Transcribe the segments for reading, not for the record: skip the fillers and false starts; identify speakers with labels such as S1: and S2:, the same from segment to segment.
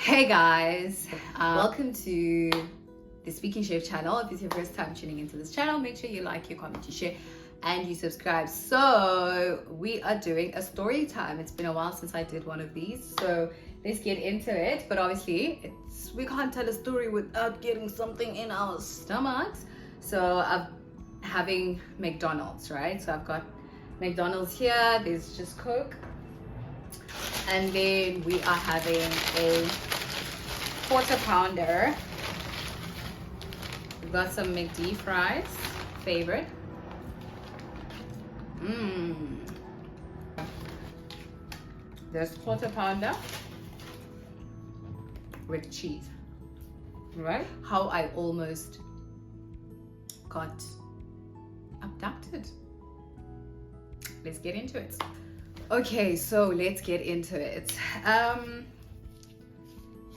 S1: Hey guys, welcome to the Speaking Chef channel. If it's your first time tuning into this channel, make sure you like, you comment, you share, and you subscribe. So we are doing a story time. It's been a while since I did one of these, so let's get into it. But obviously we can't tell a story without getting something in our stomachs. So I'm having McDonald's, right? So I've got McDonald's here. There's just Coke. And then we are having a quarter pounder. We've got some McD fries, favorite. There's quarter pounder with cheese. Right? How I almost got abducted. Let's get into it. Okay, so let's get into it.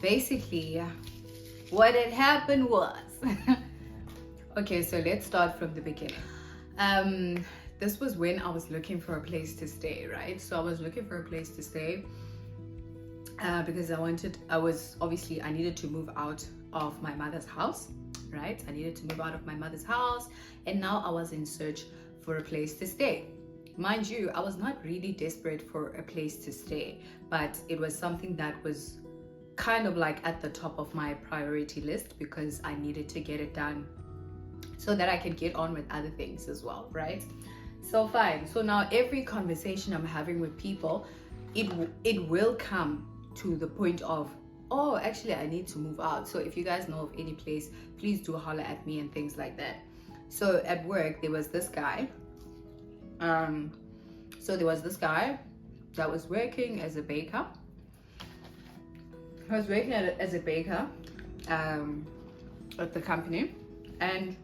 S1: Basically, what had happened was, okay, so let's start from the beginning. This was when I was looking for a place to stay, right? So I was looking for a place to stay because I needed to move out of my mother's house, right? I needed to move out of my mother's house, and now I was in search for a place to stay. Mind you, I was not really desperate for a place to stay, but it was something that was kind of like at the top of my priority list because I needed to get it done so that I can get on with other things as well, right? So fine. So now every conversation I'm having with people, it will come to the point of, oh, actually I need to move out. So if you guys know of any place, please do holler at me and things like that. So at work, there was this guy. So there was this guy that was working as a baker. I was working as a baker at the company, and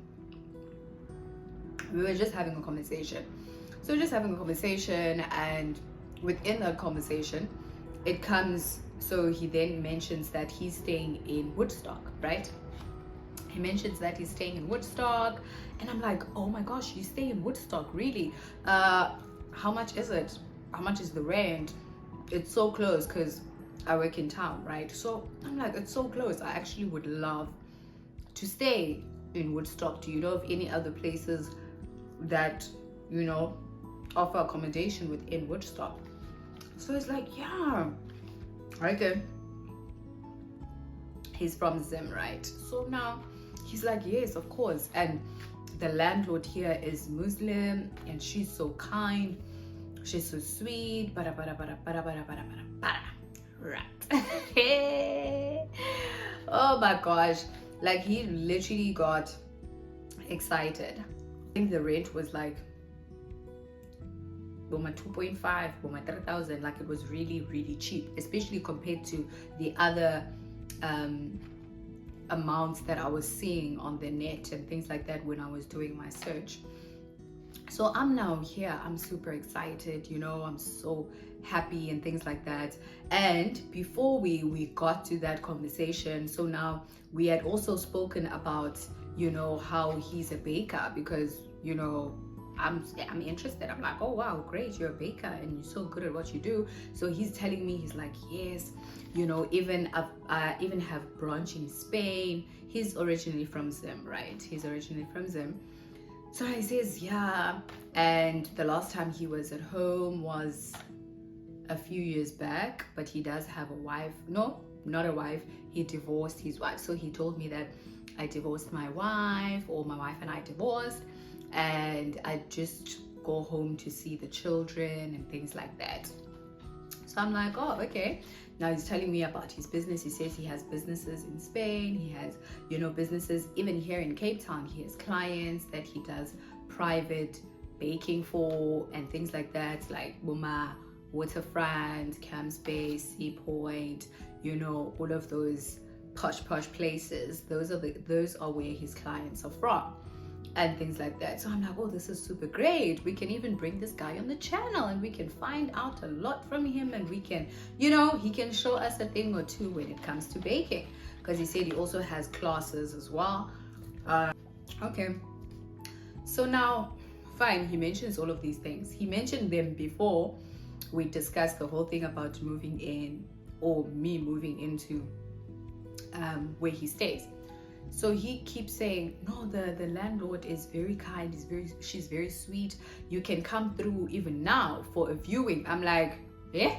S1: we were just having a conversation. So just having a conversation, and within that conversation, it comes. So he then mentions that he's staying in Woodstock, right? He mentions that he's staying in Woodstock, and I'm like, oh my gosh, you stay in Woodstock, really? How much is it? How much is the rent? It's so close because I work in town, right? So I'm like, it's so close. I actually would love to stay in Woodstock. Do you know of any other places that, you know, offer accommodation within Woodstock? So it's like, yeah, okay. He's from Zim, right? So now he's like, yes, of course. And the landlord here is Muslim, and she's so kind, she's so sweet. Right. Oh my gosh, like he literally got excited. I think the rent was like 2.5, 3,000. Like it was really, really cheap, especially compared to the other amounts that I was seeing on the net and things like that when I was doing my search. So I'm now here, I'm super excited, you know, I'm so happy and things like that. And before we got to that conversation, so now we had also spoken about, you know, how he's a baker, because, you know, I'm interested. I'm like, oh wow, great, you're a baker and you're so good at what you do. So he's telling me, he's like, yes, you know, even have branch in Spain. He's originally from Zim, right? He's originally from Zim. So he says, yeah. And the last time he was at home was a few years back, but he does have a wife. No, not a wife. He divorced his wife. So he told me that I divorced my wife, or my wife and I divorced, and I just go home to see the children and things like that. So I'm like, oh, okay. Now he's telling me about his business. He says he has businesses in Spain. He has, you know, businesses even here in Cape Town. He has clients that he does private baking for and things like that, like Boma, Waterfront, Camp Space, Sea Point, you know, all of those posh places. Those are where his clients are from and things like that. So I'm like, oh, this is super great. We can even bring this guy on the channel and we can find out a lot from him, and we can, you know, he can show us a thing or two when it comes to baking, because he said he also has classes as well. Okay, so now fine, he mentions all of these things. He mentioned them before we discussed the whole thing about moving in, or me moving into where he stays. So he keeps saying, no, the landlord is very kind, she's very sweet, you can come through even now for a viewing. I'm like, yeah,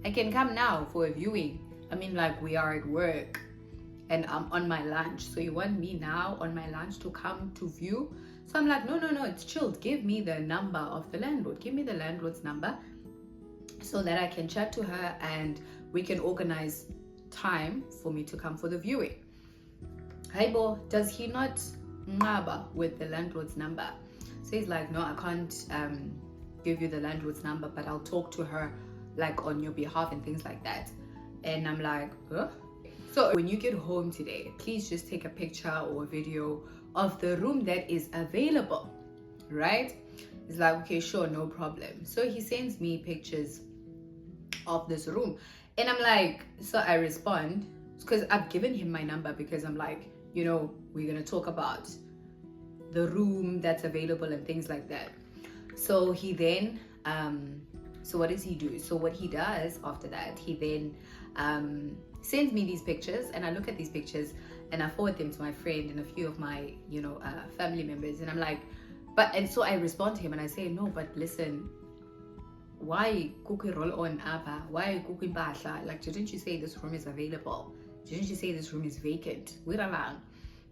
S1: I can come now for a viewing? I mean, like, we are at work and I'm on my lunch, so you want me now on my lunch to come to view? So I'm like, no, it's chilled, give me the number of the landlord, give me the landlord's number so that I can chat to her and we can organize time for me to come for the viewing. Haibo, does he not ngaba with the landlord's number? So he's like, no, I can't give you the landlord's number, but I'll talk to her like on your behalf and things like that. And I'm like, huh? So when you get home today, please just take a picture or a video of the room that is available, right? He's like, okay, sure, no problem. So he sends me pictures of this room and I'm like, so I respond because I've given him my number because I'm like, you know, we're gonna talk about the room that's available and things like that. So he then so what does he do? So what he does after that, he then sends me these pictures and I look at these pictures and I forward them to my friend and a few of my, you know, family members, and I'm like, and so I respond to him and I say, no, but listen, why cookie roll on apa? Why cookie basha? Like, didn't you say this room is available? Didn't you say this room is vacant? We're along,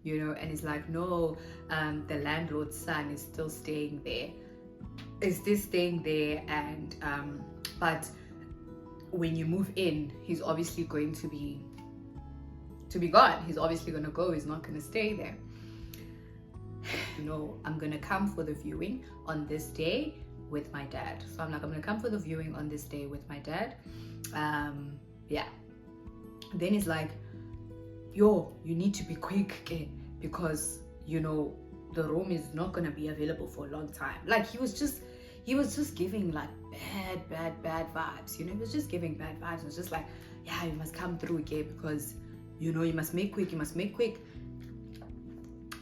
S1: you know? And it's like, no, the landlord's son is still staying there. Is this staying there? And but when you move in, he's obviously going to be gone. He's obviously gonna go. He's not gonna stay there. You know, I'm gonna come for the viewing on this day with my dad. So I'm like, I'm gonna come for the viewing on this day with my dad. Yeah. Then he's like, yo, you need to be quick, okay? Because, you know, the room is not gonna be available for a long time. Like, he was just giving like bad vibes, you know? He was just giving bad vibes. It was just like, yeah, you must come through, okay? Because, you know, you must make quick.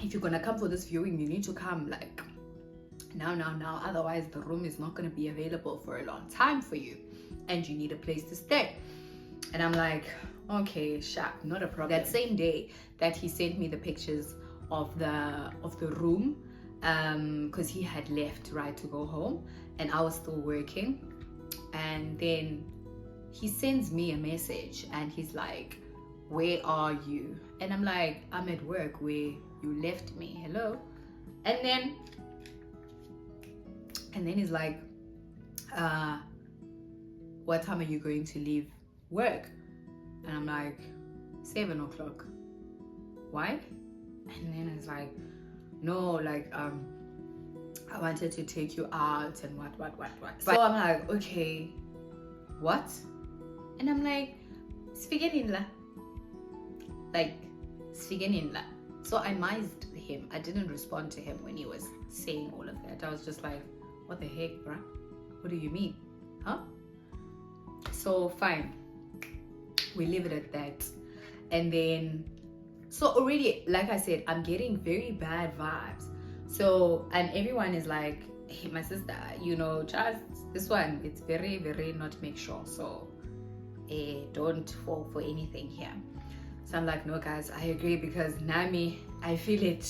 S1: If you're gonna come for this viewing, you need to come like now. Otherwise, the room is not gonna be available for a long time for you, and you need a place to stay. And I'm like, okay, sharp, not a problem. That same day that he sent me the pictures of the room, because he had left, right, to go home, and I was still working. And then he sends me a message and he's like, where are you? And I'm like, I'm at work. Where you left me? Hello? And then he's like, what time are you going to leave work? And I'm like, 7 o'clock. Why? And then it's like, no, like, I wanted to take you out and what. So I'm like, okay, what? And I'm like, Sfigeninla. Like, Sfigeninla. So I mized him. I didn't respond to him when he was saying all of that. I was just like, what the heck, bruh? What do you mean? Huh? So fine. We leave it at that. And then, so already, like I said, I'm getting very bad vibes. So, and everyone is like, hey, my sister, you know, just this one, it's very, very not make sure. So, don't fall for anything here. So I'm like, no, guys, I agree, because Nami, I feel it.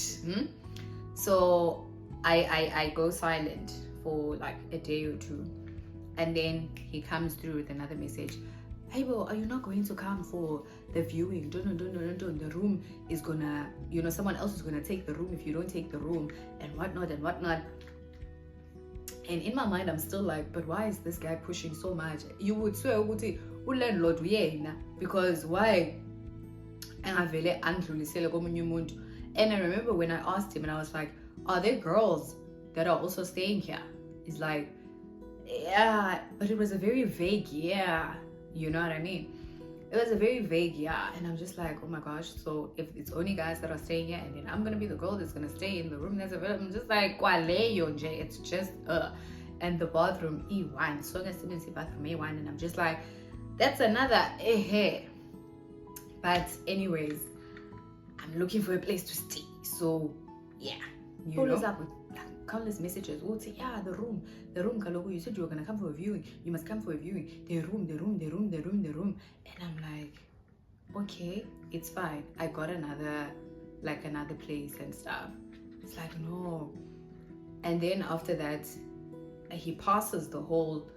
S1: So I go silent for like a day or two. And then he comes through with another message. Hey, bro, are you not going to come for the viewing? Don't. The room is gonna, you know, someone else is gonna take the room if you don't take the room, and whatnot. And in my mind, I'm still like, but why is this guy pushing so much? You would swear, landlord, because why? And I remember when I asked him, and I was like, are there girls that are also staying here? He's like, yeah, but it was a very vague yeah. You know what I mean? It was a very vague yeah. And I'm just like, oh my gosh, so if it's only guys that are staying here, and then I'm gonna be the girl that's gonna stay in the room that's available, I'm just like, it's just and the bathroom E1. So I still see bathroom E1, and I'm just like, that's another But anyways, I'm looking for a place to stay. So yeah, you know, up with countless messages. Oh, say, yeah, the room, Kalogo, you said you were gonna come for a viewing. You must come for a viewing. The room. And I'm like, okay, it's fine. I got another place and stuff. It's like, no. And then after that, he passes the whole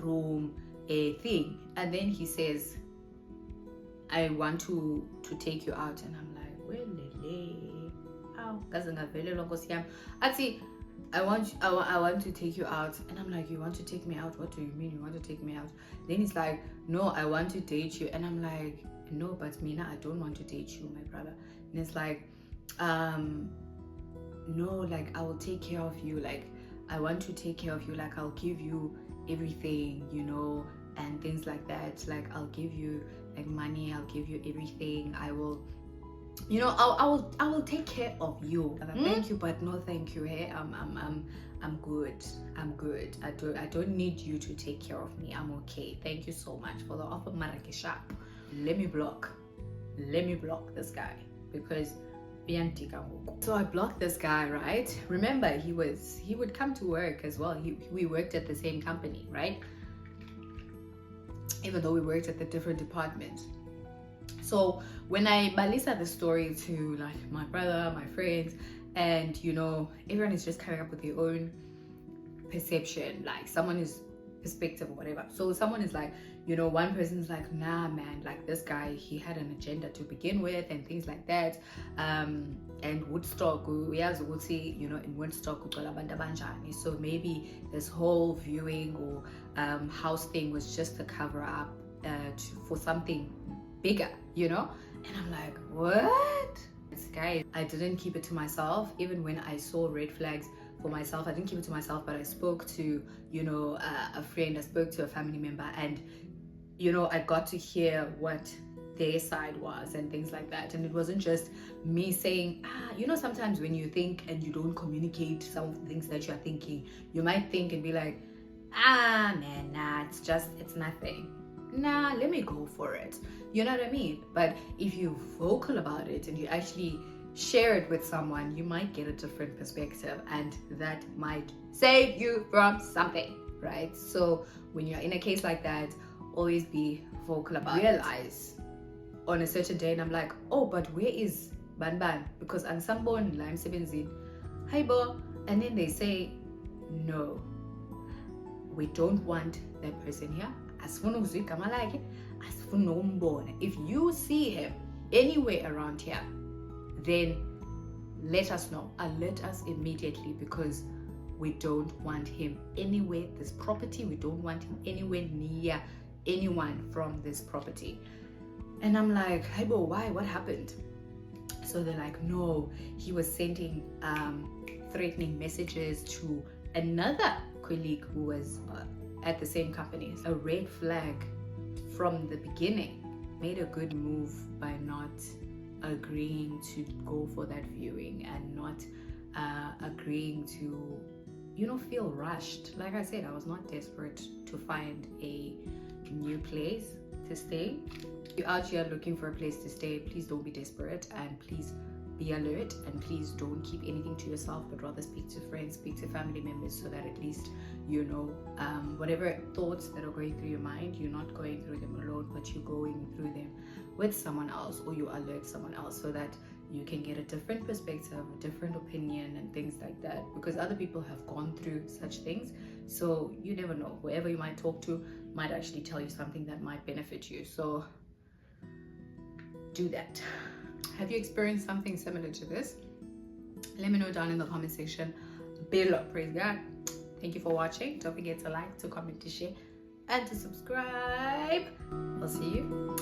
S1: room thing, and then he says, I want to take you out. And I'm like, well, how I want to take you out. And I'm like, you want to take me out? What do you mean you want to take me out? Then he's like, no, I want to date you. And I'm like, no, but Mina, I don't want to date you, my brother. And it's like, no, like, I will take care of you. Like, I want to take care of you. Like, I'll give you everything, you know, and things like that. Like, I'll give you like money, I'll give you everything. I will, you know, I will take care of you. Thank you, but no thank you. Hey, I'm good. I'm good. I don't need you to take care of me. I'm okay. Thank you so much for the offer, Marrakesha. Let me block this guy, because so I blocked this guy, right? Remember, he would come to work as well. We worked at the same company, right? Even though we worked at the different departments. So when I balisa the story to like my brother, my friends, and you know, everyone is just coming up with their own perception, like someone is perspective or whatever. So someone is like, you know, one person's like, nah man, like this guy, he had an agenda to begin with and things like that. And Woodstock, we as would say, you know, in Woodstock, so maybe this whole viewing or house thing was just a cover up for something bigger, you know. And I'm like, what? This guy, I didn't keep it to myself. Even when I saw red flags for myself, I didn't keep it to myself, but I spoke to, you know, a friend, I spoke to a family member, and you know, I got to hear what their side was and things like that. And it wasn't just me saying, you know, sometimes when you think and you don't communicate some of the things that you're thinking, you might think and be like, man, nah, it's nothing. Nah, let me go for it. You know what I mean? But if you're vocal about it and you actually share it with someone, you might get a different perspective, and that might save you from something, right? So when you're in a case like that, always be vocal about it. Realize on a certain day, and I'm like, oh, but where is Ban? Because on some bone I'm 17, hi bo, and then they say, no, we don't want that person here. If you see him anywhere around here, then let us know. Alert us immediately, because we don't want him anywhere this property. We don't want him anywhere near anyone from this property. And I'm like, hey bo, why? What happened? So they're like, no, he was sending threatening messages to another colleague who was at the same company. A red flag from the beginning. Made a good move by not agreeing to go for that viewing and not agreeing to, you know, feel rushed. Like I said, I was not desperate to find a new place to stay. If you're out here looking for a place to stay, please don't be desperate, and please be alert, and please don't keep anything to yourself, but rather speak to friends, speak to family members, so that at least you know whatever thoughts that are going through your mind, you're not going through them alone, but you're going through them with someone else, or you alert someone else, so that you can get a different perspective, a different opinion, and things like that, because other people have gone through such things. So you never know, whoever you might talk to might actually tell you something that might benefit you. So do that. Have you experienced something similar to this? Let me know down in the comment section below. Praise God. Thank you for watching. Don't forget to like, to comment, to share, and to subscribe. I'll see you